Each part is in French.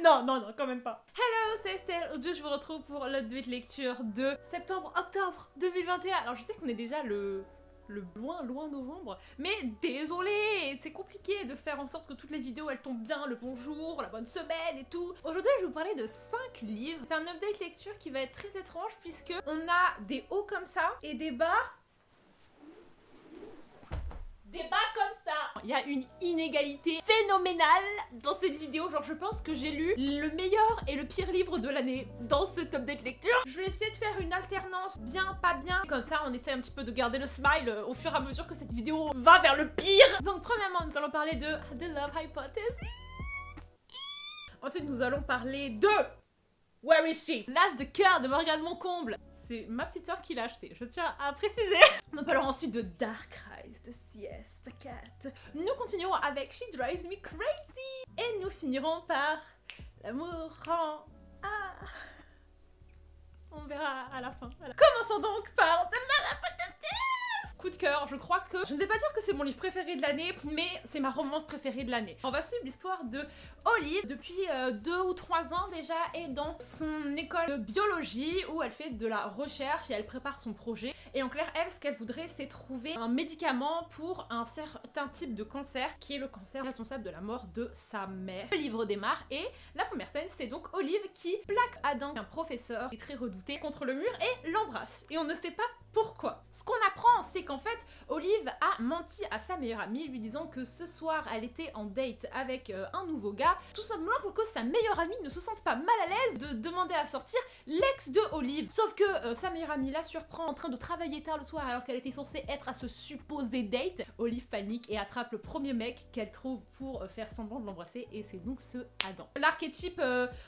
Non, non, non, quand même pas. Hello, c'est Estelle. Aujourd'hui, je vous retrouve pour l'update lecture de septembre-octobre 2021. Alors, je sais qu'on est déjà le loin novembre, mais désolé, c'est compliqué de faire en sorte que toutes les vidéos elles tombent bien, le bonjour, la bonne semaine et tout. Aujourd'hui, je vais vous parler de 5 livres. C'est un update lecture qui va être très étrange puisque on a des hauts comme ça et des bas. Des bas comme ça. Il y a une inégalité phénoménale dans cette vidéo. Genre, je pense que j'ai lu le meilleur et le pire livre de l'année dans cette update lecture. Je vais essayer de faire une alternance bien, pas bien. Comme ça, on essaie un petit peu de garder le smile au fur et à mesure que cette vidéo va vers le pire. Donc, premièrement, nous allons parler de The Love Hypothesis. Ensuite, nous allons parler de Where is she? L'as de cœur de Morgane Moncomble. C'est ma petite sœur qui l'a acheté, je tiens à préciser. Nous parlons ensuite de Dark Eyes de C.S. Pacat. Nous continuerons avec She Drives Me Crazy. Et nous finirons par L'amour rend... Ah. On verra à la fin. Voilà. Commençons donc par The Love Hypothesis. Coup de cœur, je crois que... Je ne vais pas dire que c'est mon livre préféré de l'année, mais c'est ma romance préférée de l'année. On va suivre l'histoire de Olive depuis 2 ou 3 ans déjà, et dans son école de biologie où elle fait de la recherche et elle prépare son projet. Et en clair, elle, ce qu'elle voudrait, c'est trouver un médicament pour un certain type de cancer, qui est le cancer responsable de la mort de sa mère. Le livre démarre et la première scène, c'est donc Olive qui plaque Adam, un professeur qui est très redouté, contre le mur et l'embrasse. Et on ne sait pas pourquoi. Ce qu'on apprend, c'est qu'en fait, Olive a menti à sa meilleure amie, lui disant que ce soir, elle était en date avec un nouveau gars, tout simplement pour que sa meilleure amie ne se sente pas mal à l'aise de demander à sortir l'ex de Olive. Sauf que sa meilleure amie la surprend en train de travailler tard le soir alors qu'elle était censée être à ce supposé date. Olive panique et attrape le premier mec qu'elle trouve pour faire semblant de l'embrasser, et c'est donc ce Adam. L'archétype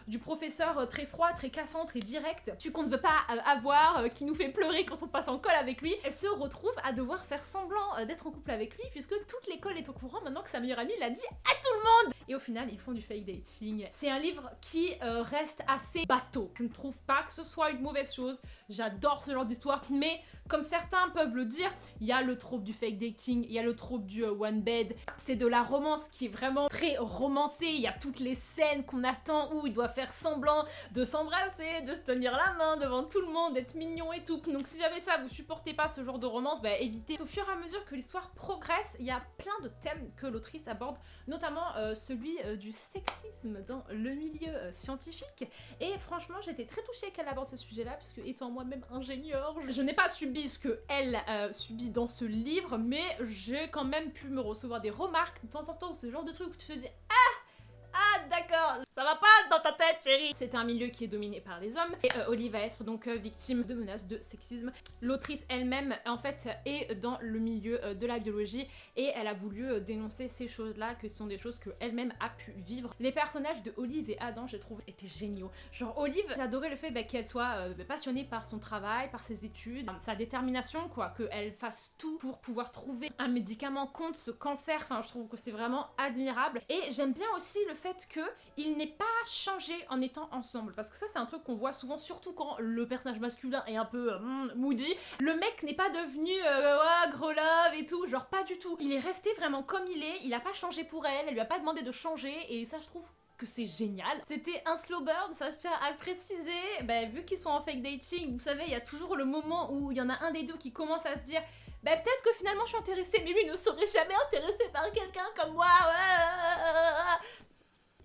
du professeur très froid, très cassant, très direct, celui qu'on ne veut pas avoir, qui nous fait pleurer quand on passe en colle avec lui, elle se retrouve à devoir faire semblant d'être en couple avec lui puisque toute l'école est au courant maintenant que sa meilleure amie l'a dit à tout le monde. Et au final, ils font du fake dating. C'est un livre qui reste assez bateau. Je ne trouve pas que ce soit une mauvaise chose. J'adore ce genre d'histoire, mais comme certains peuvent le dire, il y a le trope du fake dating, il y a le trope du one bed. C'est de la romance qui est vraiment très romancée. Il y a toutes les scènes qu'on attend où il doit faire semblant de s'embrasser, de se tenir la main devant tout le monde, d'être mignon et tout. Donc si jamais ça vous supportez pas ce genre de romance, bah évitez. Au fur et à mesure que l'histoire progresse, il y a plein de thèmes que l'autrice aborde, notamment celui du sexisme dans le milieu scientifique. Et franchement, j'étais très touchée qu'elle aborde ce sujet-là, parce que étant moi-même ingénieure, je n'ai pas subi ce qu'elle subit dans ce livre, mais j'ai quand même pu me recevoir des remarques de temps en temps, ou ce genre de truc où tu te dis ah d'accord, ça va pas dans ta tête chérie. C'est un milieu qui est dominé par les hommes et Olive va être donc victime de menaces de sexisme. L'autrice elle-même en fait est dans le milieu de la biologie et elle a voulu dénoncer ces choses-là, que ce sont des choses qu'elle-même a pu vivre. Les personnages de Olive et Adam, je trouve, étaient géniaux. Genre Olive, j'adorais le fait qu'elle soit passionnée par son travail, par ses études, sa détermination quoi, qu'elle fasse tout pour pouvoir trouver un médicament contre ce cancer. Enfin, je trouve que c'est vraiment admirable. Et j'aime bien aussi le fait qu'il n'est pas changé en étant ensemble, parce que ça c'est un truc qu'on voit souvent, surtout quand le personnage masculin est un peu moody. Le mec n'est pas devenu gros love et tout, genre pas du tout. Il est resté vraiment comme il est, il a pas changé pour elle, elle lui a pas demandé de changer, et ça je trouve que c'est génial. C'était un slow burn, ça je tiens à le préciser. Vu qu'ils sont en fake dating, vous savez, il y a toujours le moment où il y en a un des deux qui commence à se dire peut-être que finalement je suis intéressée, mais lui ne serait jamais intéressé par quelqu'un comme moi.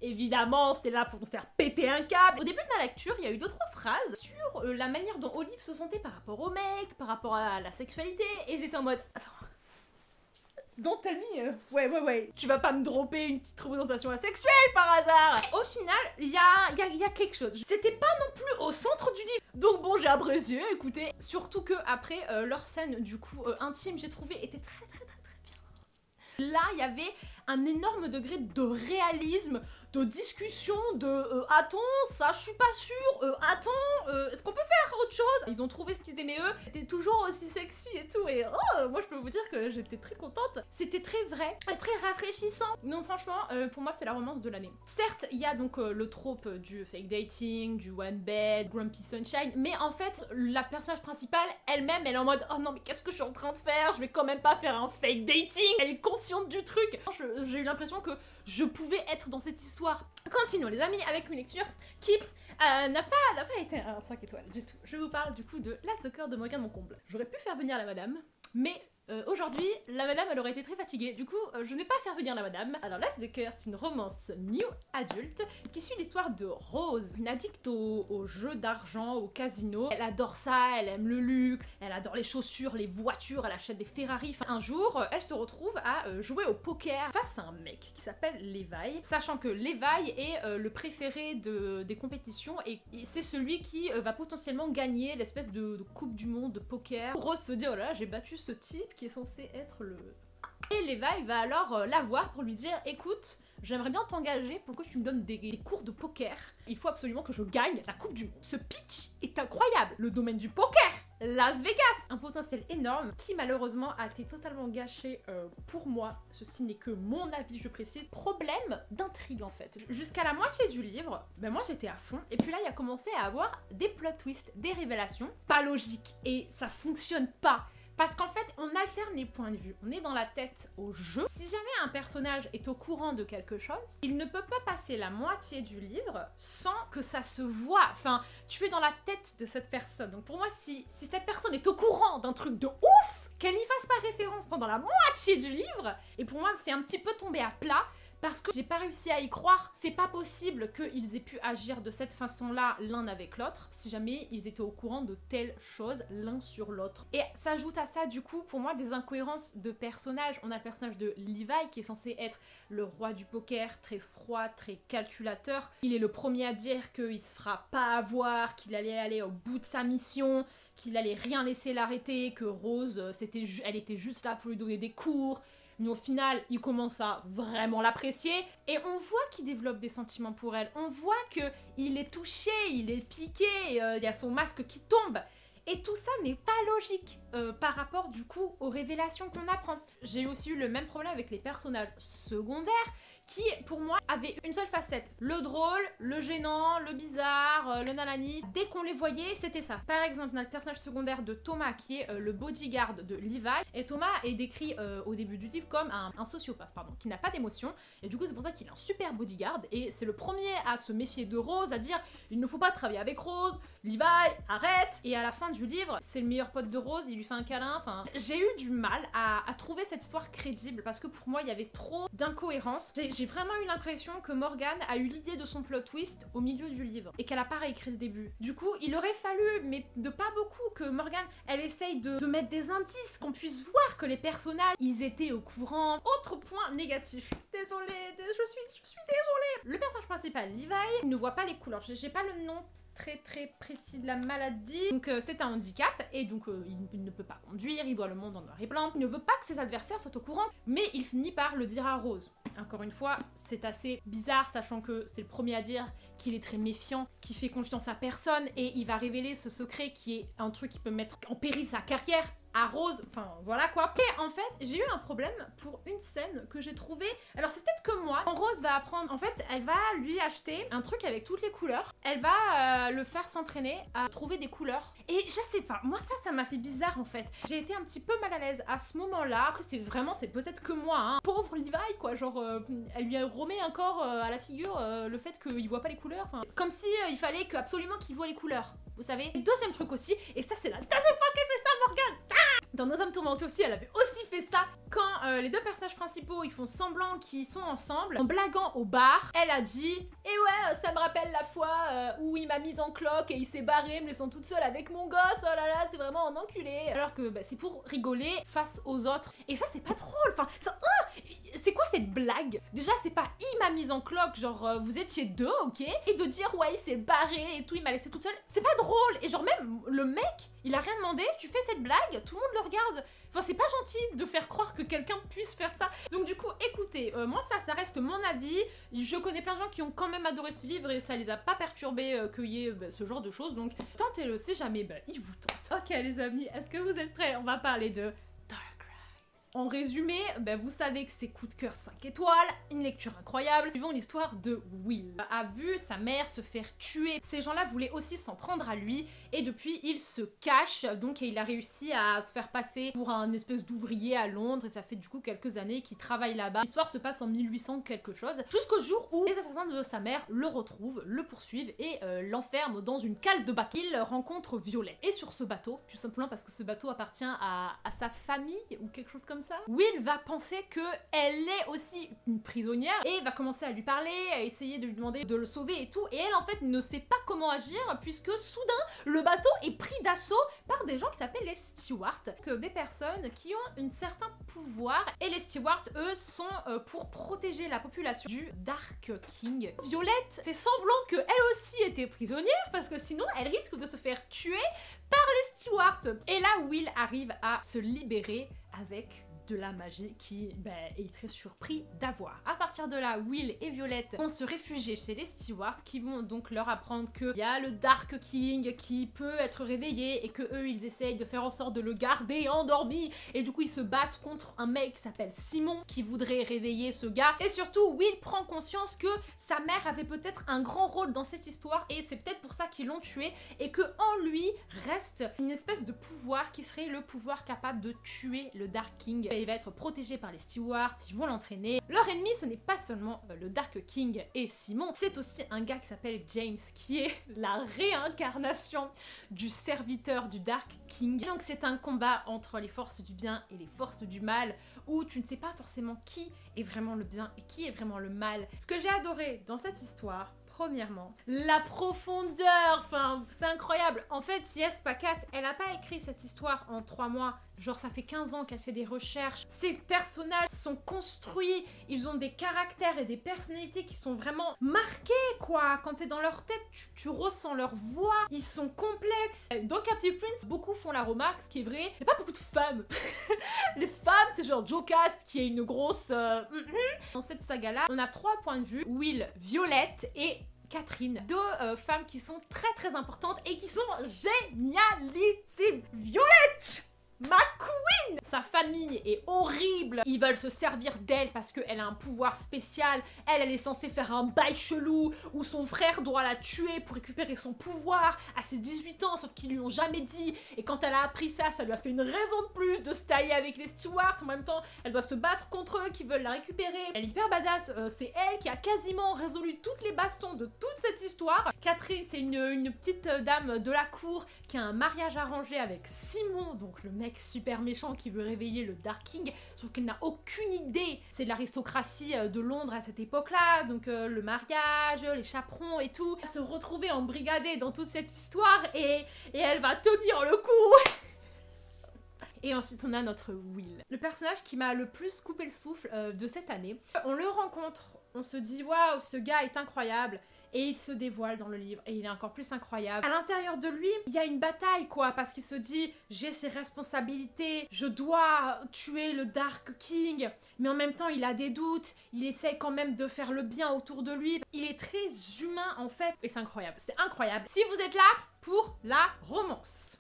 Évidemment, c'est là pour nous faire péter un câble. Au début de ma lecture, il y a eu 2-3 phrases sur la manière dont Olive se sentait par rapport au mec, par rapport à la sexualité, et j'étais en mode attends, don't tell me, ouais, tu vas pas me dropper une petite représentation asexuelle par hasard. Et au final, il y a quelque chose. C'était pas non plus au centre du livre. Donc bon, j'ai apprécié, écoutez. Surtout que après, leur scène du coup intime, j'ai trouvé, était très bien. Là, il y avait un énorme degré de réalisme, de discussion, de attends, ça je suis pas sûre, attends, est-ce qu'on peut faire autre chose? Ils ont trouvé ce qu'ils aimaient eux, c'était toujours aussi sexy et tout, et moi je peux vous dire que j'étais très contente. C'était très vrai et très rafraîchissant. Non franchement, pour moi c'est la romance de l'année. Certes, il y a donc le trope du fake dating, du one bed, Grumpy Sunshine, mais en fait la personnage principale elle-même, elle est en mode oh non mais qu'est-ce que je suis en train de faire? Je vais quand même pas faire un fake dating. Elle est consciente du truc. j'ai eu l'impression que je pouvais être dans cette histoire. Continuons les amis avec une lecture qui n'a pas été un 5 étoiles du tout. Je vous parle du coup de L'As de cœur de Morgane Moncomble. J'aurais pu faire venir la madame, mais aujourd'hui, la madame elle aurait été très fatiguée, du coup je ne vais pas faire venir la madame. Alors L'As de cœur, c'est une romance new adulte qui suit l'histoire de Rose, une addict aux jeux d'argent, au casino. Elle adore ça, elle aime le luxe, elle adore les chaussures, les voitures, elle achète des Ferrari. Enfin, un jour, elle se retrouve à jouer au poker face à un mec qui s'appelle Levi, sachant que Levi est le préféré des compétitions et c'est celui qui va potentiellement gagner l'espèce de coupe du monde de poker. Rose se dit oh là là, j'ai battu ce type qui est censé être le... Et Levi va alors la voir pour lui dire écoute, j'aimerais bien t'engager pour que tu me donnes des cours de poker. Il faut absolument que je gagne la coupe du monde. Ce pitch est incroyable. Le domaine du poker, Las Vegas. Un potentiel énorme qui malheureusement a été totalement gâché pour moi. Ceci n'est que mon avis, je précise. Problème d'intrigue en fait. Jusqu'à la moitié du livre, ben moi j'étais à fond. Et puis là il a commencé à avoir des plot twists, des révélations. Pas logiques. Et ça fonctionne pas. Parce qu'en fait, on alterne les points de vue. On est dans la tête au jeu. Si jamais un personnage est au courant de quelque chose, il ne peut pas passer la moitié du livre sans que ça se voit. Enfin, tu es dans la tête de cette personne. Donc pour moi, si cette personne est au courant d'un truc de ouf, qu'elle n'y fasse pas référence pendant la moitié du livre, et pour moi, c'est un petit peu tombé à plat. Parce que j'ai pas réussi à y croire, c'est pas possible qu'ils aient pu agir de cette façon-là l'un avec l'autre, si jamais ils étaient au courant de telles choses l'un sur l'autre. Et s'ajoute à ça du coup, pour moi, des incohérences de personnages. On a le personnage de Levi qui est censé être le roi du poker, très froid, très calculateur. Il est le premier à dire qu'il se fera pas avoir, qu'il allait aller au bout de sa mission, qu'il allait rien laisser l'arrêter, que Rose, elle était juste là pour lui donner des cours. Mais au final, il commence à vraiment l'apprécier et on voit qu'il développe des sentiments pour elle. On voit qu'il est touché, il est piqué, il y a son masque qui tombe. Et tout ça n'est pas logique par rapport du coup aux révélations qu'on apprend. J'ai aussi eu le même problème avec les personnages secondaires qui, pour moi, avaient une seule facette. Le drôle, le gênant, le bizarre, le nanani. Dès qu'on les voyait, c'était ça. Par exemple, on a le personnage secondaire de Thomas qui est le bodyguard de Levi. Et Thomas est décrit au début du livre comme un sociopathe, qui n'a pas d'émotion. Et du coup, c'est pour ça qu'il est un super bodyguard. Et c'est le premier à se méfier de Rose, à dire il ne faut pas travailler avec Rose, Levi, arrête. Et à la fin du livre, c'est le meilleur pote de Rose, il lui fait un câlin. Enfin, j'ai eu du mal à trouver cette histoire crédible parce que pour moi, il y avait trop d'incohérences. J'ai vraiment eu l'impression que Morgane a eu l'idée de son plot twist au milieu du livre et qu'elle a pas réécrit le début. Du coup, il aurait fallu, mais de pas beaucoup, que Morgane, elle essaye de mettre des indices, qu'on puisse voir que les personnages, ils étaient au courant. Autre point négatif. Désolée, je suis désolée. Le personnage principal, Levi, il ne voit pas les couleurs. J'ai pas le nom très précis de la maladie. Donc c'est un handicap et donc il ne peut pas conduire, il voit le monde en noir et blanc. Il ne veut pas que ses adversaires soient au courant, mais il finit par le dire à Rose. Encore une fois, c'est assez bizarre, sachant que c'est le premier à dire qu'il est très méfiant, qu'il fait confiance à personne, et il va révéler ce secret qui est un truc qui peut mettre en péril sa carrière à Rose, enfin voilà quoi. Et en fait, j'ai eu un problème pour une scène que j'ai trouvée, alors c'est peut-être que moi, quand Rose va apprendre, en fait, elle va lui acheter un truc avec toutes les couleurs, elle va le faire s'entraîner à trouver des couleurs, et je sais pas, moi ça m'a fait bizarre en fait. J'ai été un petit peu mal à l'aise à ce moment-là, après c'est peut-être que moi, hein. Pauvre Levi quoi, genre, elle lui a remet encore à la figure le fait qu'il voit pas les couleurs, enfin, comme si il fallait absolument qu'il voit les couleurs. Vous savez. Deuxième truc aussi, et ça c'est la deuxième fois qu'elle fait ça, Morgane. Dans Nos âmes tourmentées aussi, elle avait aussi fait ça. Quand les deux personnages principaux, ils font semblant qu'ils sont ensemble, en blaguant au bar, elle a dit « Eh ouais, ça me rappelle la fois où il m'a mise en cloque et il s'est barré, me laissant toute seule avec mon gosse, oh là là, c'est vraiment un enculé !» Alors que c'est pour rigoler face aux autres. Et ça, c'est pas drôle, enfin, ça... c'est quoi cette blague? Déjà, c'est pas « il m'a mise en cloque », genre vous étiez deux, ok? Et de dire « ouais, il s'est barré et tout, il m'a laissé toute seule », c'est pas drôle. Et genre même, le mec, il a rien demandé, tu fais cette blague, tout le monde le regarde. Enfin, c'est pas gentil de faire croire que quelqu'un puisse faire ça. Donc du coup, écoutez, moi ça reste mon avis. Je connais plein de gens qui ont quand même adoré ce livre et ça les a pas perturbés qu'il y ait ce genre de choses. Donc tentez-le si jamais il vous tente. Ok les amis, est-ce que vous êtes prêts? On va parler de Dark Rise. En résumé, vous savez que c'est coup de cœur 5 étoiles, une lecture incroyable. Suivons l'histoire de Will. A vu sa mère se faire tuer. Ces gens-là voulaient aussi s'en prendre à lui et depuis il se cache. Donc il a réussi à se faire passer pour un espèce d'ouvrier à Londres et ça fait du coup quelques années qu'il travaille là-bas. L'histoire se passe en 1800 quelque chose. Jusqu'au jour où les assassins de sa mère le retrouvent, le poursuivent et l'enferment dans une cale de bateau. Il rencontre Violette. Et sur ce bateau, tout simplement parce que ce bateau appartient à sa famille ou quelque chose comme ça, Will va penser que elle est aussi une prisonnière et va commencer à lui parler, à essayer de lui demander de le sauver et tout. Et elle en fait ne sait pas comment agir puisque soudain le bateau est pris d'assaut par des gens qui s'appellent les stewards, que des personnes qui ont un certain pouvoir. Et les stewards, eux, sont pour protéger la population du Dark King. Violette fait semblant qu'elle aussi était prisonnière parce que sinon elle risque de se faire tuer par les stewards. Et là, Will arrive à se libérer avec de la magie qui est très surpris d'avoir. À partir de là, Will et Violette vont se réfugier chez les stewards qui vont donc leur apprendre qu'il y a le Dark King qui peut être réveillé et que eux ils essayent de faire en sorte de le garder endormi et du coup ils se battent contre un mec qui s'appelle Simon qui voudrait réveiller ce gars. Et surtout Will prend conscience que sa mère avait peut-être un grand rôle dans cette histoire et c'est peut-être pour ça qu'ils l'ont tué et que en lui reste une espèce de pouvoir qui serait le pouvoir capable de tuer le Dark King. Il va être protégé par les stewards, ils vont l'entraîner. Leur ennemi, ce n'est pas seulement le Dark King et Simon, c'est aussi un gars qui s'appelle James, qui est la réincarnation du serviteur du Dark King. Et donc c'est un combat entre les forces du bien et les forces du mal, où tu ne sais pas forcément qui est vraiment le bien et qui est vraiment le mal. Ce que j'ai adoré dans cette histoire, premièrement, la profondeur, enfin c'est incroyable. En fait, C.S. Pacat, elle a pas écrit cette histoire en 3 mois, genre ça fait 15 ans qu'elle fait des recherches. Ces personnages sont construits, ils ont des caractères et des personnalités qui sont vraiment marqués quoi. Quand t'es dans leur tête, tu ressens leur voix, ils sont complexes. Dans Captive Prince, beaucoup font la remarque, ce qui est vrai, il n'y a pas beaucoup de femmes. Les femmes, c'est genre Jocasta qui est une grosse... Dans cette saga-là, on a 3 points de vue, Will, Violette et Catherine, 2 femmes qui sont très très importantes et qui sont génialissimes. Violette, ma queen! Sa famille est horrible. Ils veulent se servir d'elle parce qu'elle a un pouvoir spécial. Elle est censée faire un bail chelou où son frère doit la tuer pour récupérer son pouvoir à ses 18 ans, sauf qu'ils lui ont jamais dit. Et quand elle a appris ça, ça lui a fait une raison de plus de se tailler avec les stewards. En même temps, elle doit se battre contre eux qui veulent la récupérer. Elle est hyper badass. C'est elle qui a quasiment résolu toutes les bastons de toute cette histoire. Catherine, c'est une petite dame de la cour qui a un mariage arrangé avec Simon, donc le mec super méchant qui veut réveiller le Dark King, sauf qu'elle n'a aucune idée. C'est de l'aristocratie de Londres à cette époque-là, donc le mariage, les chaperons et tout. Elle va se retrouver embrigadée dans toute cette histoire et elle va tenir le coup. Et ensuite on a notre Will, le personnage qui m'a le plus coupé le souffle de cette année. On le rencontre, on se dit waouh, ce gars est incroyable. Et il se dévoile dans le livre et il est encore plus incroyable. À l'intérieur de lui, il y a une bataille quoi, parce qu'il se dit j'ai ses responsabilités, je dois tuer le Dark King, mais en même temps il a des doutes, il essaye quand même de faire le bien autour de lui. Il est très humain en fait et c'est incroyable, c'est incroyable. Si vous êtes là pour la romance,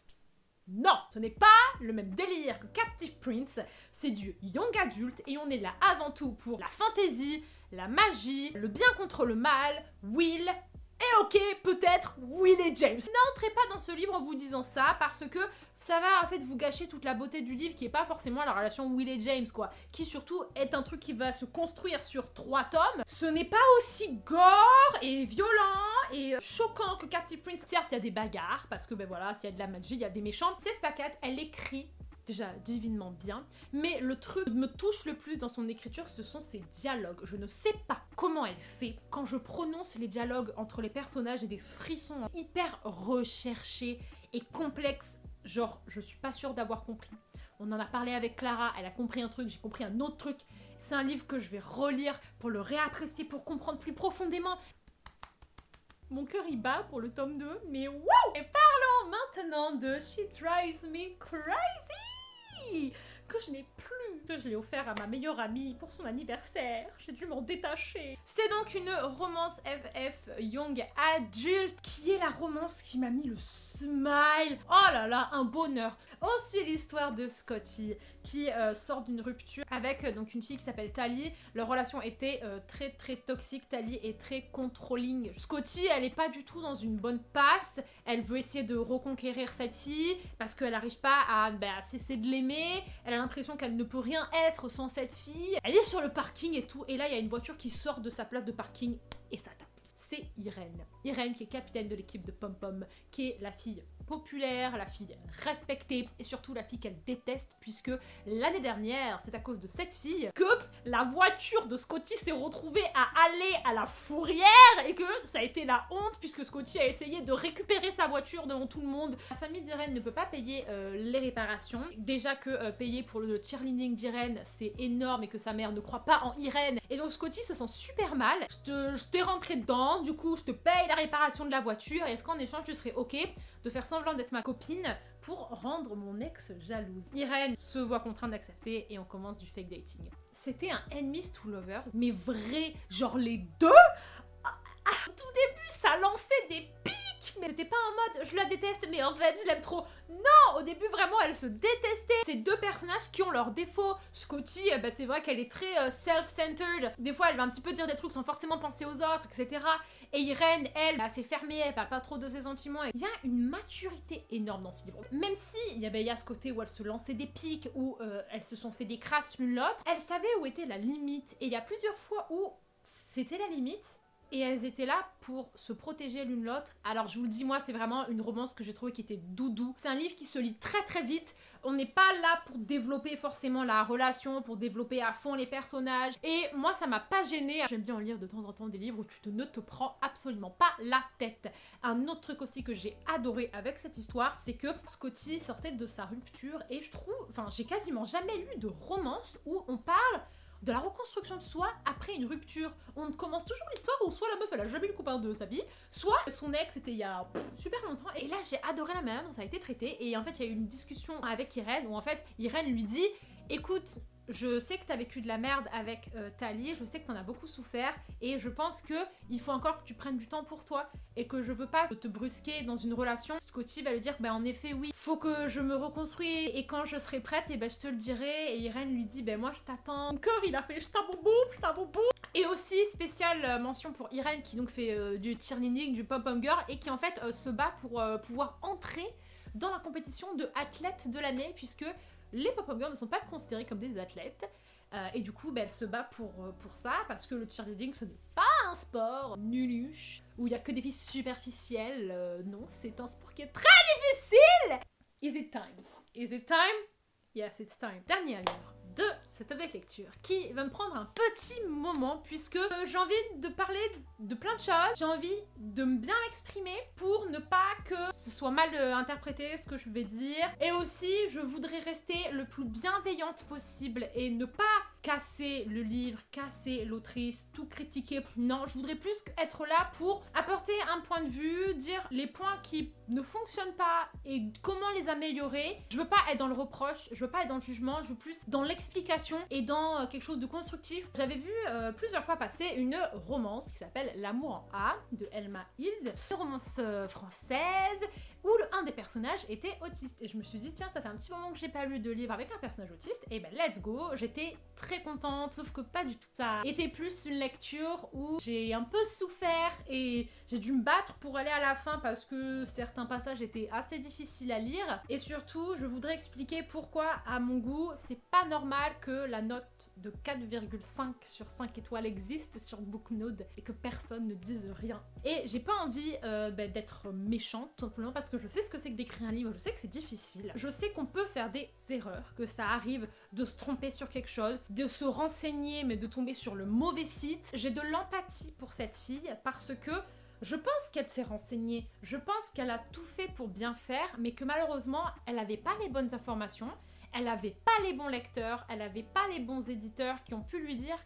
non, ce n'est pas le même délire que Captive Prince, c'est du young adulte et on est là avant tout pour la fantasy, la magie, le bien contre le mal, Will, et ok, peut-être Will et James. N'entrez pas dans ce livre en vous disant ça, parce que ça va en fait vous gâcher toute la beauté du livre qui est pas forcément la relation Will et James quoi, qui surtout est un truc qui va se construire sur 3 tomes. Ce n'est pas aussi gore et violent et choquant que Captive Prince. Certes, il y a des bagarres, parce que ben voilà, s'il y a de la magie, il y a des méchants. C.S. Pacat, elle écrit déjà divinement bien, mais le truc qui me touche le plus dans son écriture, ce sont ses dialogues. Je ne sais pas comment elle fait. Quand je prononce les dialogues entre les personnages, j'ai des frissons hyper recherchés et complexes. Genre, je suis pas sûre d'avoir compris. On en a parlé avec Clara, elle a compris un truc, j'ai compris un autre truc. C'est un livre que je vais relire pour le réapprécier, pour comprendre plus profondément. Mon cœur y bat pour le tome 2, mais wow! Et parlons maintenant de She Drives Me Crazy, que je n'ai plus, que je l'ai offert à ma meilleure amie pour son anniversaire. J'ai dû m'en détacher. C'est donc une romance FF Young Adult, qui est la romance qui m'a mis le smile. Oh là là, un bonheur. On suit l'histoire de Scotty, qui sort d'une rupture avec donc une fille qui s'appelle Tali. Leur relation était très très toxique, Tali est très controlling. Scotty, elle est pas du tout dans une bonne passe, elle veut essayer de reconquérir cette fille parce qu'elle n'arrive pas à cesser de l'aimer, elle a l'impression qu'elle ne peut rien être sans cette fille. Elle est sur le parking et tout, et là il y a une voiture qui sort de sa place de parking et ça tape. C'est Irène. Irène qui est capitaine de l'équipe de Pom Pom, qui est la fille populaire, la fille respectée et surtout la fille qu'elle déteste puisque l'année dernière, c'est à cause de cette fille que la voiture de Scotty s'est retrouvée à aller à la fourrière et que ça a été la honte puisque Scotty a essayé de récupérer sa voiture devant tout le monde. La famille d'Irène ne peut pas payer les réparations. Déjà que payer pour le cheerleading d'Irène c'est énorme et que sa mère ne croit pas en Irène et donc Scotty se sent super mal. Je t'ai rentré dedans, du coup je te paye la réparation de la voiture et est-ce qu'en échange tu serais ok de faire semblant d'être ma copine pour rendre mon ex jalouse. Irène se voit contrainte d'accepter et on commence du fake dating. C'était un enemies to lovers, mais vrai, genre les deux. Au tout début, ça lançait des pics, mais c'était pas en mode je la déteste, mais en fait je l'aime trop. Non, au début vraiment elle se détestait. Ces deux personnages qui ont leurs défauts. Scotty, c'est vrai qu'elle est très self-centered. Des fois elle va un petit peu dire des trucs sans forcément penser aux autres, etc. Et Irène, elle, assez fermée, elle parle pas trop de ses sentiments. Il y a une maturité énorme dans ce livre. Même si il y a ce côté où elles se lançaient des pics, où elles se sont fait des crasses l'une l'autre, elles savaient où était la limite. Et il y a plusieurs fois où c'était la limite. Et elles étaient là pour se protéger l'une l'autre. Alors je vous le dis, moi c'est vraiment une romance que j'ai trouvé qui était doudou. C'est un livre qui se lit très très vite. On n'est pas là pour développer forcément la relation, pour développer à fond les personnages. Et moi ça m'a pas gênée. J'aime bien en lire de temps en temps des livres où ne te prends absolument pas la tête. Un autre truc aussi que j'ai adoré avec cette histoire, c'est que Scotty sortait de sa rupture. Et je trouve, j'ai quasiment jamais lu de romance où on parle de la reconstruction de soi après une rupture. On commence toujours l'histoire où soit la meuf elle a jamais eu le copain de sa vie, soit son ex c'était il y a super longtemps. Et là j'ai adoré la manière dont ça a été traité. Et en fait il y a eu une discussion avec Irène où en fait Irène lui dit écoute, je sais que t'as vécu de la merde avec Tali, je sais que t'en as beaucoup souffert et je pense que il faut encore que tu prennes du temps pour toi et que je veux pas te brusquer dans une relation. Scotty va lui dire en effet oui, faut que je me reconstruis et quand je serai prête je te le dirai. Et Irène lui dit moi je t'attends. Mon cœur il a fait je t'aboubou. Et aussi spéciale mention pour Irène qui donc fait du cheerleading, du pom-pom girl et qui en fait se bat pour pouvoir entrer dans la compétition de athlète de l'année puisque les pop-up girls ne sont pas considérées comme des athlètes et du coup elle se bat pour ça parce que le cheerleading ce n'est pas un sport nuluche où il y a que des filles superficielles. Non, c'est un sport qui est très difficile. Is it time? Is it time? Yes, it's time. Dernier livre de cette nouvelle lecture qui va me prendre un petit moment puisque j'ai envie de parler de plein de choses, j'ai envie de bien m'exprimer pour ne pas que ce soit mal interprété ce que je vais dire et aussi je voudrais rester le plus bienveillante possible et ne pas casser le livre, casser l'autrice, tout critiquer. Non, je voudrais plus être là pour apporter un point de vue, dire les points qui ne fonctionnent pas et comment les améliorer. Je veux pas être dans le reproche, je veux pas être dans le jugement, je veux plus dans l'explication et dans quelque chose de constructif. J'avais vu plusieurs fois passer une romance qui s'appelle L'amour en A de Elma Hild, une romance française où un des personnages était autiste. Et je me suis dit, tiens, ça fait un petit moment que j'ai pas lu de livre avec un personnage autiste, et let's go, j'étais très contente, sauf que pas du tout. Ça était plus une lecture où j'ai un peu souffert et j'ai dû me battre pour aller à la fin parce que certains passages étaient assez difficiles à lire. Et surtout, je voudrais expliquer pourquoi, à mon goût, c'est pas normal que la note de 4,5 sur 5 étoiles existe sur Booknode et que personne ne dise rien. Et j'ai pas envie d'être méchante, tout simplement parce que je sais ce que c'est que d'écrire un livre, je sais que c'est difficile, je sais qu'on peut faire des erreurs, que ça arrive de se tromper sur quelque chose, de se renseigner mais de tomber sur le mauvais site. J'ai de l'empathie pour cette fille parce que je pense qu'elle s'est renseignée, je pense qu'elle a tout fait pour bien faire, mais que malheureusement, elle n'avait pas les bonnes informations, elle n'avait pas les bons lecteurs, elle n'avait pas les bons éditeurs qui ont pu lui dire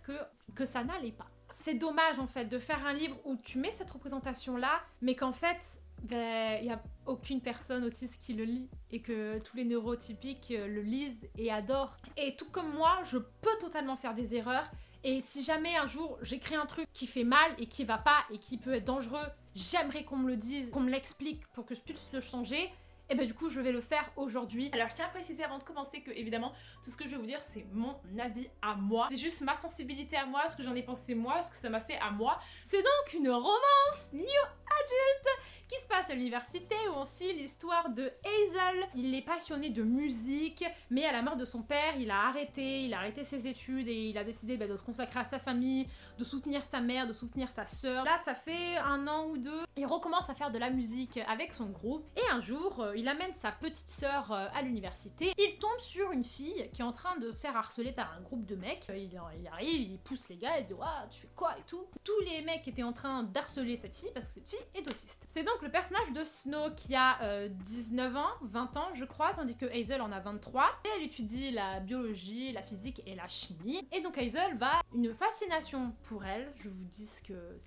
que ça n'allait pas. C'est dommage en fait de faire un livre où tu mets cette représentation-là, mais qu'en fait, il n'y a aucune personne autiste qui le lit et que tous les neurotypiques le lisent et adorent. Et tout comme moi, je peux totalement faire des erreurs. Et si jamais un jour j'écris un truc qui fait mal et qui va pas et qui peut être dangereux, j'aimerais qu'on me le dise, qu'on me l'explique pour que je puisse le changer. et bah du coup je vais le faire aujourd'hui. Alors je tiens à préciser avant de commencer que évidemment tout ce que je vais vous dire c'est mon avis à moi, c'est juste ma sensibilité à moi, ce que j'en ai pensé moi, ce que ça m'a fait à moi. C'est donc une romance new adulte qui se passe à l'université où on suit l'histoire de Hazel. Il est passionné de musique, mais à la mort de son père, il a arrêté ses études et il a décidé de se consacrer à sa famille, de soutenir sa mère, de soutenir sa sœur. Là, ça fait 1 an ou 2, il recommence à faire de la musique avec son groupe et un jour, il amène sa petite sœur à l'université. Il tombe sur une fille qui est en train de se faire harceler par un groupe de mecs. Il arrive, il pousse les gars, il dit « Ouah, tu fais quoi ?» et tout. Tous les mecs étaient en train d'harceler cette fille parce que cette fille est autiste. C'est donc le personnage de Snow qui a 19 ans, 20 ans je crois, tandis que Hazel en a 23. Et elle étudie la biologie, la physique et la chimie. Et donc Hazel va, une fascination pour elle, je vous dis ce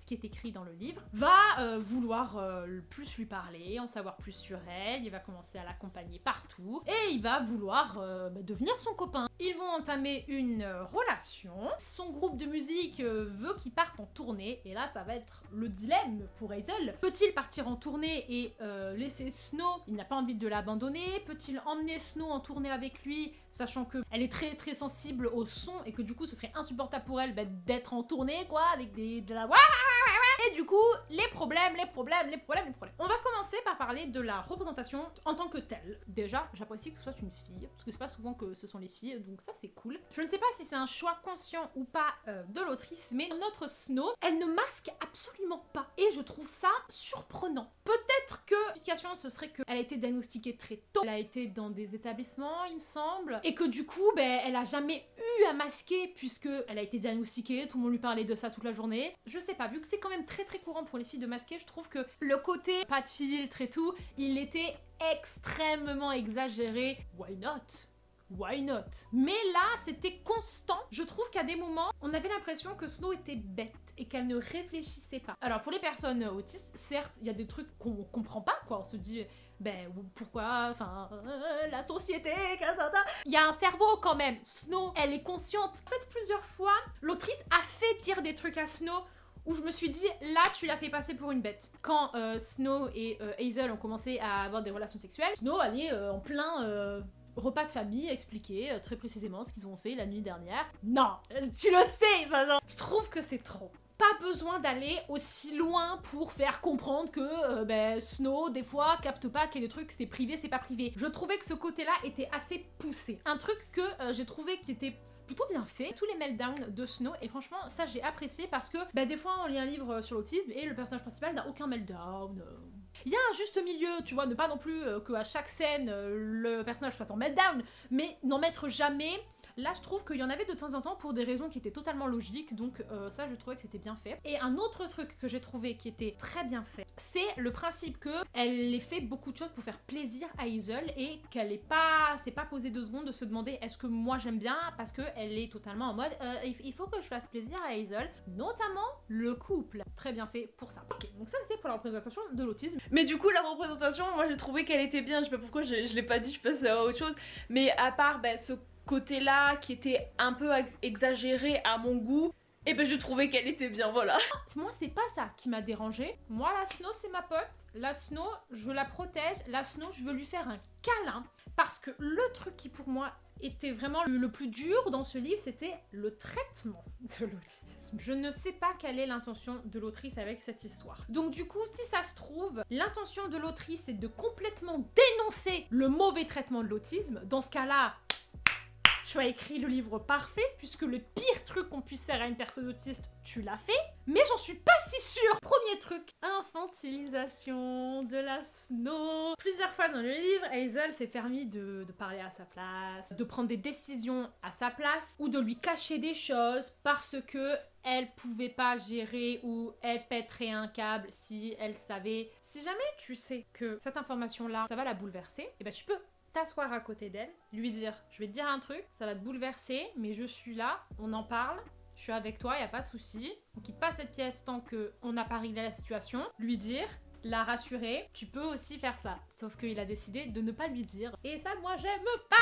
qui est écrit dans le livre, va vouloir plus lui parler, en savoir plus sur elle, il va commencer à l'accompagner partout, et il va vouloir devenir son copain. Ils vont entamer une relation, son groupe de musique veut qu'ils partent en tournée, et là ça va être le dilemme pour Hazel. Peut-il partir en tournée et laisser Snow? Il n'a pas envie de l'abandonner. Peut-il emmener Snow en tournée avec lui, sachant qu'elle est très très sensible au son et que du coup ce serait insupportable pour elle d'être en tournée quoi, avec de la... Et du coup, les problèmes. On va commencer par parler de la représentation en tant que telle. Déjà, j'apprécie que ce soit une fille, parce que c'est pas souvent que ce sont les filles, donc ça c'est cool. Je ne sais pas si c'est un choix conscient ou pas de l'autrice, mais notre Snow, elle ne masque absolument pas. Et je trouve ça surprenant. Peut-être que l'explication ce serait qu'elle a été diagnostiquée très tôt, elle a été dans des établissements, il me semble, et que du coup, elle a jamais eu à masquer puisque elle a été diagnostiquée, tout le monde lui parlait de ça toute la journée. Je sais pas, vu que c'est quand même très très courant pour les filles de masquer, je trouve que le côté pas de filtre et tout, il était extrêmement exagéré. Why not? Why not? Mais là, c'était constant. Je trouve qu'à des moments, on avait l'impression que Snow était bête et qu'elle ne réfléchissait pas. Alors pour les personnes autistes, certes, il y a des trucs qu'on comprend pas, quoi. On se dit, pourquoi, enfin, la société, il y a un cerveau quand même. Snow, elle est consciente. En fait, plusieurs fois, l'autrice a fait dire des trucs à Snow où je me suis dit, là, tu l'as fait passer pour une bête. Quand Snow et Hazel ont commencé à avoir des relations sexuelles, Snow allait en plein... repas de famille, expliquer très précisément ce qu'ils ont fait la nuit dernière. Non, tu le sais, genre, je trouve que c'est trop. Pas besoin d'aller aussi loin pour faire comprendre que Snow, des fois, capte pas qu'il y a des trucs, c'est privé, c'est pas privé. Je trouvais que ce côté-là était assez poussé. Un truc que j'ai trouvé qui était plutôt bien fait, tous les meltdowns de Snow, et franchement ça j'ai apprécié parce que des fois on lit un livre sur l'autisme et le personnage principal n'a aucun meltdown. Il y a un juste milieu, tu vois, ne pas non plus qu'à chaque scène le personnage soit en meltdown, mais n'en mettre jamais. Là, je trouve qu'il y en avait de temps en temps pour des raisons qui étaient totalement logiques, donc ça, je trouvais que c'était bien fait. Et un autre truc que j'ai trouvé qui était très bien fait, c'est le principe qu'elle ait fait beaucoup de choses pour faire plaisir à Hazel et qu'elle s'est pas posé 2 secondes de se demander est-ce que moi j'aime bien, parce qu'elle est totalement en mode il faut que je fasse plaisir à Hazel, notamment le couple. Très bien fait pour ça. Ok, donc ça c'était pour la représentation de l'autisme. Mais du coup, la représentation, moi j'ai trouvé qu'elle était bien, je sais pas pourquoi je l'ai pas dit, je passe à autre chose, mais à part ce côté-là qui était un peu exagéré à mon goût, et je trouvais qu'elle était bien, voilà. Moi, c'est pas ça qui m'a dérangée. Moi, la Snow, c'est ma pote. La Snow, je la protège. La Snow, je veux lui faire un câlin. Parce que le truc qui, pour moi, était vraiment le plus dur dans ce livre, c'était le traitement de l'autisme. Je ne sais pas quelle est l'intention de l'autrice avec cette histoire. Donc du coup, si ça se trouve, l'intention de l'autrice est de complètement dénoncer le mauvais traitement de l'autisme. Dans ce cas-là, tu as écrit le livre parfait, puisque le pire truc qu'on puisse faire à une personne autiste, tu l'as fait, mais j'en suis pas si sûre. Premier truc, infantilisation de la Snow. Plusieurs fois dans le livre, Hazel s'est permis de parler à sa place, de prendre des décisions à sa place, ou de lui cacher des choses parce que elle pouvait pas gérer ou elle pèterait un câble si elle savait. Si jamais tu sais que cette information-là, ça va la bouleverser, et tu peux t'asseoir à côté d'elle, lui dire je vais te dire un truc, ça va te bouleverser, mais je suis là, on en parle, je suis avec toi, y a pas de souci. On quitte pas cette pièce tant qu'on n'a pas réglé la situation. Lui dire, la rassurer, tu peux aussi faire ça. Sauf qu'il a décidé de ne pas lui dire. Et ça, moi, j'aime pas.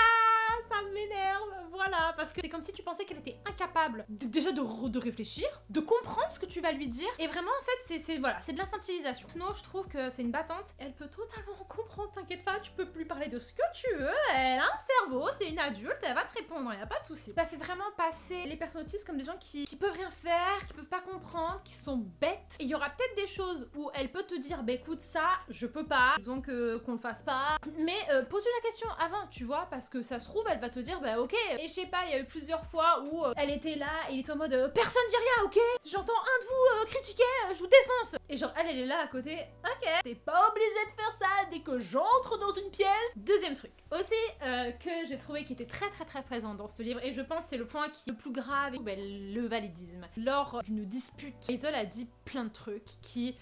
ça m'énerve, voilà, parce que c'est comme si tu pensais qu'elle était incapable déjà de réfléchir, de comprendre ce que tu vas lui dire, et vraiment en fait c'est voilà, c'est de l'infantilisation. Snow, je trouve que c'est une battante, elle peut totalement comprendre, t'inquiète pas, tu peux lui parler de ce que tu veux, elle a un cerveau, c'est une adulte, elle va te répondre, y a pas de souci. Ça fait vraiment passer les personnes autistes comme des gens qui peuvent rien faire, qui peuvent pas comprendre, qui sont bêtes, et il y aura peut-être des choses où elle peut te dire, bah écoute ça, je peux pas, donc qu'on le fasse pas, mais pose-lui la question avant, tu vois, parce que ça se trouve, elle va te dire, bah ok, et je sais pas, il y a eu plusieurs fois où elle était là, et il était en mode, personne dit rien, ok, j'entends un de vous critiquer, je vous défonce, et genre elle est là à côté, ok, t'es pas obligé de faire ça dès que j'entre dans une pièce. Deuxième truc, aussi que j'ai trouvé qui était très présent dans ce livre, et je pense c'est le point qui est le plus grave, le validisme. Lors d'une dispute, Hazel a dit plein de trucs qui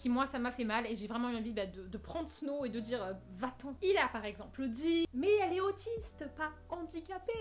moi ça m'a fait mal, et j'ai vraiment eu envie de prendre Snow et de dire va-t'en. Il a par exemple dit mais elle est autiste, pas handicapée.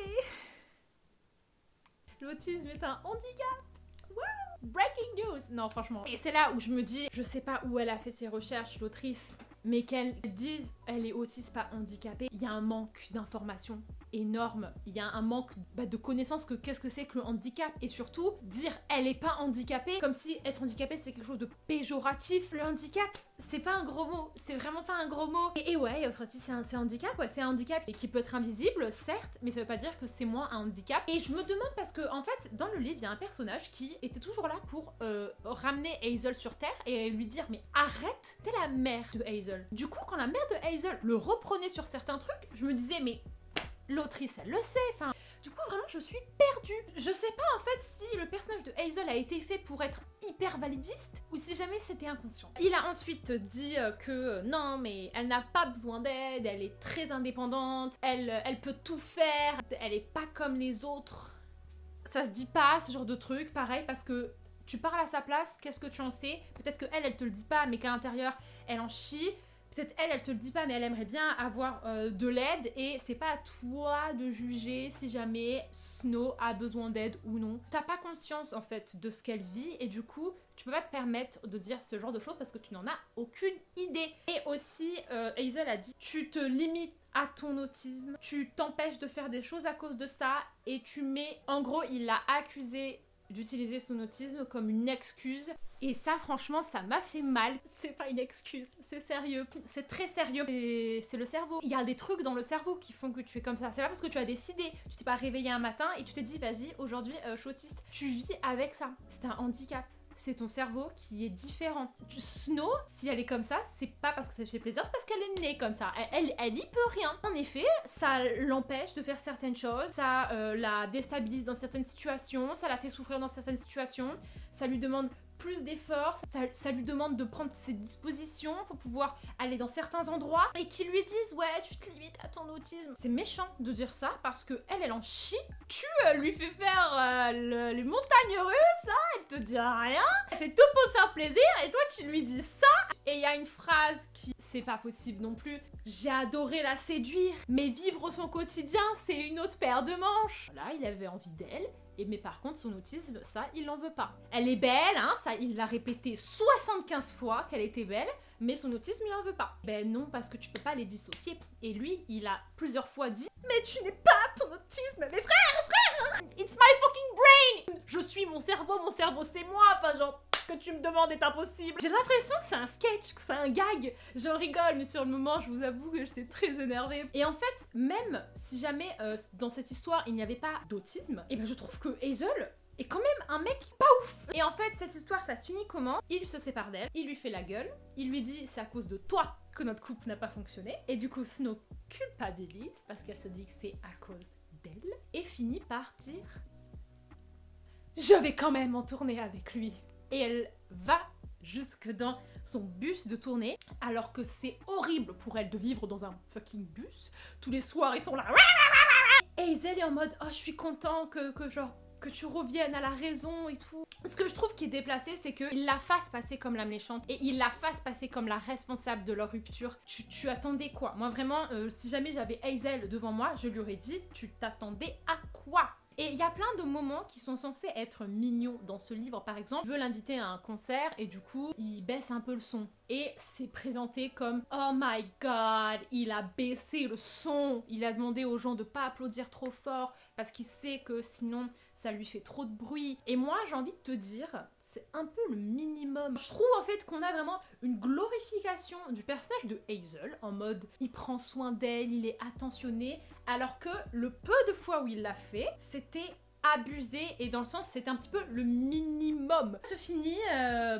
L'autisme est un handicap. Wow. Breaking news. Non franchement. Et c'est là où je me dis, je sais pas où elle a fait ses recherches, l'autrice, mais qu'elle dise elle est autiste, pas handicapée, il y a un manque d'informations énorme, il y a un manque de connaissances que qu'est-ce que c'est que le handicap, et surtout dire elle est pas handicapée comme si être handicapé c'est quelque chose de péjoratif. Le handicap c'est pas un gros mot, c'est vraiment pas un gros mot, et ouais c'est un handicap, ouais, c'est un handicap et qui peut être invisible certes, mais ça veut pas dire que c'est moins un handicap. Et je me demande parce que en fait dans le livre il y a un personnage qui était toujours là pour ramener Hazel sur terre et lui dire mais arrête, t'es la mère de Hazel. Du coup quand la mère de Hazel le reprenait sur certains trucs, je me disais mais l'autrice elle le sait, enfin du coup vraiment je suis perdue. Je sais pas en fait si le personnage de Hazel a été fait pour être hyper validiste ou si jamais c'était inconscient. Il a ensuite dit que non mais elle n'a pas besoin d'aide, elle est très indépendante, elle peut tout faire, elle est pas comme les autres. Ça se dit pas ce genre de truc, pareil, parce que tu parles à sa place, qu'est-ce que tu en sais? Peut-être que elle te le dit pas mais qu'à l'intérieur elle en chie. Peut-être elle te le dit pas, mais elle aimerait bien avoir de l'aide, et c'est pas à toi de juger si jamais Snow a besoin d'aide ou non. T'as pas conscience en fait de ce qu'elle vit, et du coup tu peux pas te permettre de dire ce genre de choses parce que tu n'en as aucune idée. Et aussi Hazel a dit tu te limites à ton autisme, tu t'empêches de faire des choses à cause de ça, et tu mets, en gros il l'a accusé d'utiliser son autisme comme une excuse. Et ça, franchement, ça m'a fait mal. C'est pas une excuse, c'est sérieux. C'est très sérieux. C'est le cerveau. Il y a des trucs dans le cerveau qui font que tu es comme ça. C'est pas parce que tu as décidé, tu t'es pas réveillé un matin et tu t'es dit, vas-y, aujourd'hui, je suis autiste. Tu vis avec ça. C'est un handicap. C'est ton cerveau qui est différent. Snow, si elle est comme ça, c'est pas parce que ça lui fait plaisir, c'est parce qu'elle est née comme ça. Elle y peut rien. En effet, ça l'empêche de faire certaines choses, ça la déstabilise dans certaines situations, ça la fait souffrir dans certaines situations, ça lui demande plus d'efforts, ça lui demande de prendre ses dispositions pour pouvoir aller dans certains endroits, et qui lui disent ouais tu te limites à ton autisme. C'est méchant de dire ça parce que elle en chie. Tu lui fais faire les montagnes russes là, elle te dit rien, elle fait tout pour te faire plaisir et toi tu lui dis ça. Et il y a une phrase qui c'est pas possible non plus, j'ai adoré la séduire mais vivre son quotidien c'est une autre paire de manches. Là il avait envie d'elle. Mais par contre son autisme, ça il en veut pas. Elle est belle, hein, ça il l'a répété 75 fois qu'elle était belle, mais son autisme il en veut pas. Ben non, parce que tu peux pas les dissocier. Et lui il a plusieurs fois dit mais tu n'es pas ton autisme. Mais frère, it's my fucking brain. Je suis mon cerveau c'est moi, enfin genre ce que tu me demandes est impossible. J'ai l'impression que c'est un sketch, que c'est un gag. Je rigole, mais sur le moment, je vous avoue que j'étais très énervée. Et en fait, même si jamais dans cette histoire, il n'y avait pas d'autisme, et ben je trouve que Hazel est quand même un mec pas ouf. Et en fait, cette histoire, ça se finit comment? Il se sépare d'elle, il lui fait la gueule, il lui dit c'est à cause de toi que notre couple n'a pas fonctionné. Et du coup, Snow culpabilise parce qu'elle se dit que c'est à cause d'elle, et finit par dire je vais quand même en tourner avec lui. Et elle va jusque dans son bus de tournée, alors que c'est horrible pour elle de vivre dans un fucking bus. Tous les soirs, ils sont là. Et Hazel est en mode oh, je suis content que tu reviennes à la raison et tout. Ce que je trouve qui est déplacé, c'est qu'il la fasse passer comme la méchante et il la fasse passer comme la responsable de leur rupture. Tu attendais quoi? Moi vraiment, si jamais j'avais Hazel devant moi, je lui aurais dit tu t'attendais à quoi? Et il y a plein de moments qui sont censés être mignons dans ce livre. Par exemple, il veut l'inviter à un concert et du coup, il baisse un peu le son. Et c'est présenté comme « Oh my god, il a baissé le son !» Il a demandé aux gens de pas applaudir trop fort parce qu'il sait que sinon ça lui fait trop de bruit. Et moi, j'ai envie de te dire, c'est un peu le minimum. Je trouve en fait qu'on a vraiment une glorification du personnage de Hazel, en mode il prend soin d'elle, il est attentionné, alors que le peu de fois où il l'a fait, c'était abusé et dans le sens c'était un petit peu le minimum. Ça se finit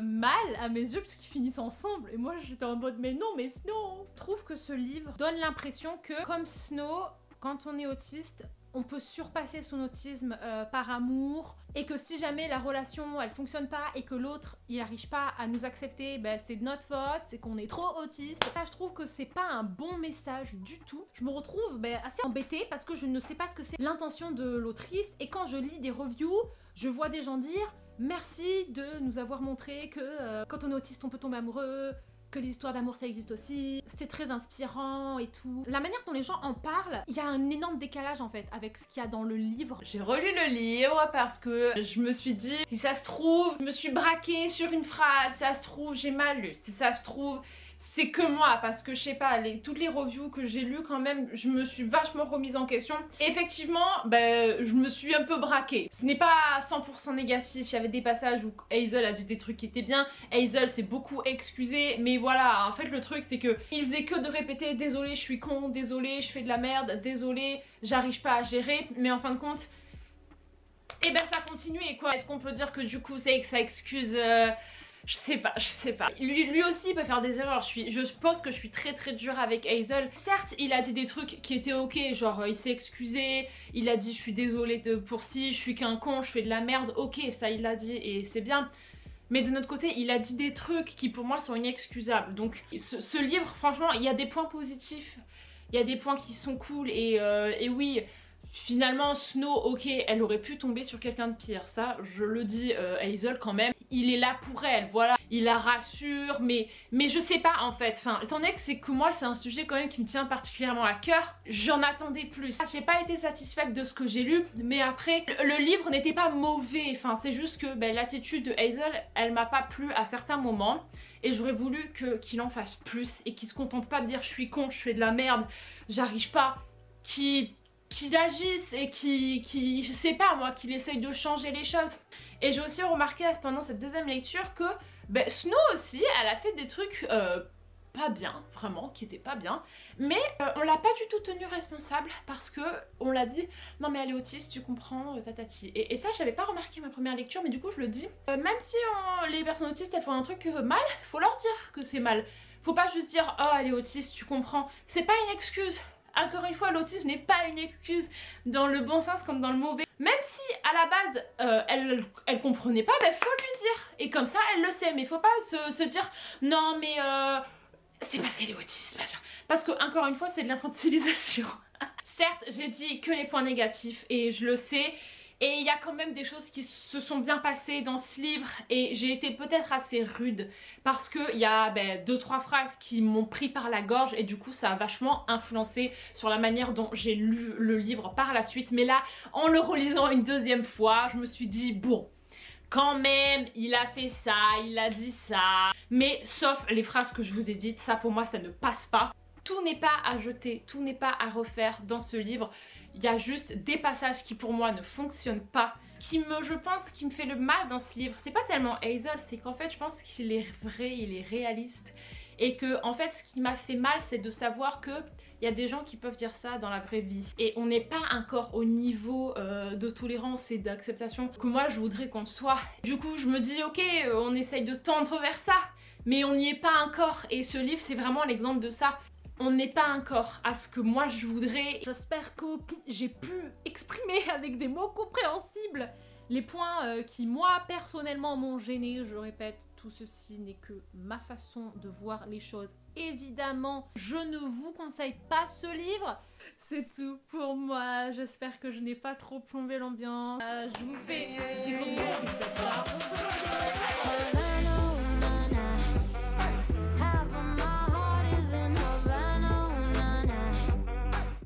mal à mes yeux parce qu'ils finissent ensemble et moi j'étais en mode mais non mais Snow. Je trouve que ce livre donne l'impression que comme Snow, quand on est autiste, on peut surpasser son autisme par amour et que si jamais la relation elle fonctionne pas et que l'autre il arrive pas à nous accepter, ben c'est de notre faute, c'est qu'on est trop autiste. Ça, je trouve que c'est pas un bon message du tout. Je me retrouve assez embêtée parce que je ne sais pas ce que c'est l'intention de l'autrice et quand je lis des reviews, je vois des gens dire merci de nous avoir montré que quand on est autiste on peut tomber amoureux, que les histoires d'amour ça existe aussi, c'est très inspirant et tout. La manière dont les gens en parlent, il y a un énorme décalage en fait avec ce qu'il y a dans le livre. J'ai relu le livre parce que je me suis dit, si ça se trouve, je me suis braquée sur une phrase, si ça se trouve, j'ai mal lu, si ça se trouve, c'est que moi, parce que je sais pas, toutes les reviews que j'ai lues quand même, je me suis vachement remise en question. Et effectivement, je me suis un peu braquée. Ce n'est pas 100% négatif, il y avait des passages où Hazel a dit des trucs qui étaient bien, Hazel s'est beaucoup excusée, mais voilà, en fait le truc c'est que il faisait que de répéter désolé je suis con, désolé je fais de la merde, désolé j'arrive pas à gérer, mais en fin de compte, et ça continuait quoi. Est-ce qu'on peut dire que du coup c'est que ça excuse... Je sais pas. Lui aussi il peut faire des erreurs, je pense que je suis très dure avec Hazel. Certes il a dit des trucs qui étaient ok, genre il s'est excusé, il a dit je suis désolée pour si, je suis qu'un con, je fais de la merde, ok ça il l'a dit et c'est bien. Mais de notre côté il a dit des trucs qui pour moi sont inexcusables. Donc ce livre franchement il y a des points positifs, il y a des points qui sont cool et oui... Finalement Snow, ok, elle aurait pu tomber sur quelqu'un de pire, ça je le dis, Hazel quand même, il est là pour elle, voilà, il la rassure, mais je sais pas en fait, enfin, étant donné que c'est que moi c'est un sujet quand même qui me tient particulièrement à cœur, j'en attendais plus. J'ai pas été satisfaite de ce que j'ai lu, mais après, le livre n'était pas mauvais, enfin c'est juste que l'attitude de Hazel, elle m'a pas plu à certains moments. Et j'aurais voulu qu'il en fasse plus et qu'il se contente pas de dire je suis con, je fais de la merde, j'arrive pas, qu'il agisse et qui je sais pas moi, qu'il essaye de changer les choses. Et j'ai aussi remarqué pendant cette deuxième lecture que Snow aussi, elle a fait des trucs pas bien, vraiment, qui étaient pas bien, mais on l'a pas du tout tenue responsable parce que on l'a dit, non mais elle est autiste, tu comprends, tatati. Et ça j'avais pas remarqué ma première lecture, mais du coup je le dis, même si les personnes autistes elles font un truc mal, faut leur dire que c'est mal. Faut pas juste dire oh elle est autiste, tu comprends, c'est pas une excuse. Encore une fois, l'autisme n'est pas une excuse dans le bon sens comme dans le mauvais. Même si à la base elle comprenait pas, faut lui dire. Et comme ça elle le sait, mais faut pas se dire non mais c'est parce qu'elle est autiste, parce que encore une fois c'est de l'infantilisation. Certes j'ai dit que les points négatifs et je le sais. Et il y a quand même des choses qui se sont bien passées dans ce livre et j'ai été peut-être assez rude parce qu'il y a 2-3 phrases qui m'ont pris par la gorge et du coup ça a vachement influencé sur la manière dont j'ai lu le livre par la suite. Mais là, en le relisant une deuxième fois, je me suis dit bon, quand même, il a fait ça, il a dit ça. Mais sauf les phrases que je vous ai dites, ça pour moi ça ne passe pas. Tout n'est pas à jeter, tout n'est pas à refaire dans ce livre. Il y a juste des passages qui pour moi ne fonctionnent pas. Je pense, qui me fait le mal dans ce livre, c'est pas tellement Hazel, c'est qu'en fait je pense qu'il est vrai, il est réaliste. Et que en fait ce qui m'a fait mal c'est de savoir que il y a des gens qui peuvent dire ça dans la vraie vie. Et on n'est pas encore au niveau de tolérance et d'acceptation que moi je voudrais qu'on soit. Du coup je me dis ok, on essaye de tendre vers ça, mais on n'y est pas encore. Et ce livre c'est vraiment l'exemple de ça. On n'est pas encore à ce que moi je voudrais. J'espère que j'ai pu exprimer avec des mots compréhensibles les points qui moi personnellement m'ont gêné. Je répète, tout ceci n'est que ma façon de voir les choses. Évidemment, je ne vous conseille pas ce livre. C'est tout pour moi. J'espère que je n'ai pas trop plombé l'ambiance. Je vous fais des gros bisous.